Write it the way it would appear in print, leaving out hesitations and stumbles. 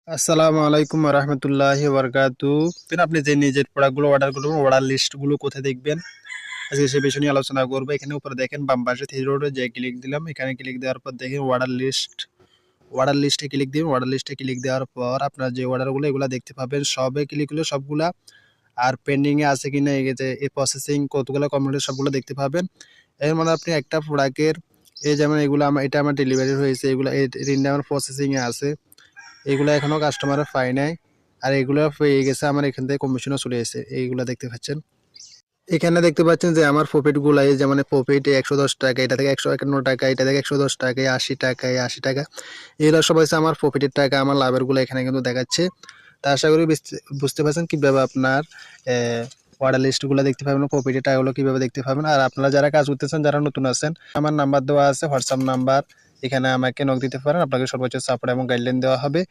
আসসালামু আলাইকুম রহমতুল্লাহি বারকাতু। আপনি যে নিজের প্রোডাক্টগুলো অর্ডার করবেন, অর্ডার লিস্টগুলো কোথায় দেখবেন, আজকে সে বিষয় নিয়ে আলোচনা করবো। এখানে উপরে দেখেন বাম পাশে থ্রি রোডে যে ক্লিক দিলাম, এখানে ক্লিক দেওয়ার পর দেখেন অর্ডার লিস্ট। অর্ডার লিস্টে ক্লিক দিন। অর্ডার লিস্টে ক্লিক দেওয়ার পর আপনার যে অর্ডারগুলো এগুলো দেখতে পাবেন, সবে ক্লিক হলে সবগুলা, আর পেন্ডিংয়ে আছে কিনা এই প্রসেসিং কতগুলো কমপ্লিট সবগুলো দেখতে পাবেন। এর মানে আপনি একটা প্রোডাক্টের, এই যেমন এগুলো এটা আমার ডেলিভারি হয়েছে, এগুলো এই ঋণটা আমার প্রসেসিংয়ে আছে, এগুলো এখনো কাস্টমারের পাই নাই। আর এগুলো পেয়ে গেছে, আমার এখান থেকে কমিশনও চলে এসেছে, এইগুলো দেখতে পাচ্ছেন। এখানে দেখতে পাচ্ছেন যে আমার প্রফিটগুলো, এই যেমন প্রফিট 110 টাকা, এটা থেকে 151 টাকা, এটা থেকে 110 টাকা, 80 টাকা, 80 টাকা, এগুলো সব হচ্ছে আমার প্রফিটের টাকা, আমার লাভেরগুলো এখানে কিন্তু দেখাচ্ছে। তা আশা করি বুঝতে পারছেন কীভাবে আপনার অর্ডার লিস্টগুলো দেখতে পাবেন, প্রফিটের টাকাগুলো কীভাবে দেখতে পাবেন। আর আপনারা যারা কাজ করতেছেন, যারা নতুন আছেন, আমার নাম্বার দেওয়া আছে, হোয়াটসঅ্যাপ নাম্বার, এখানে আমাকে নক দিতে পারেন, আপনাকে সর্বোচ্চ সাপোর্ট এবং গাইডলাইন দেওয়া হবে।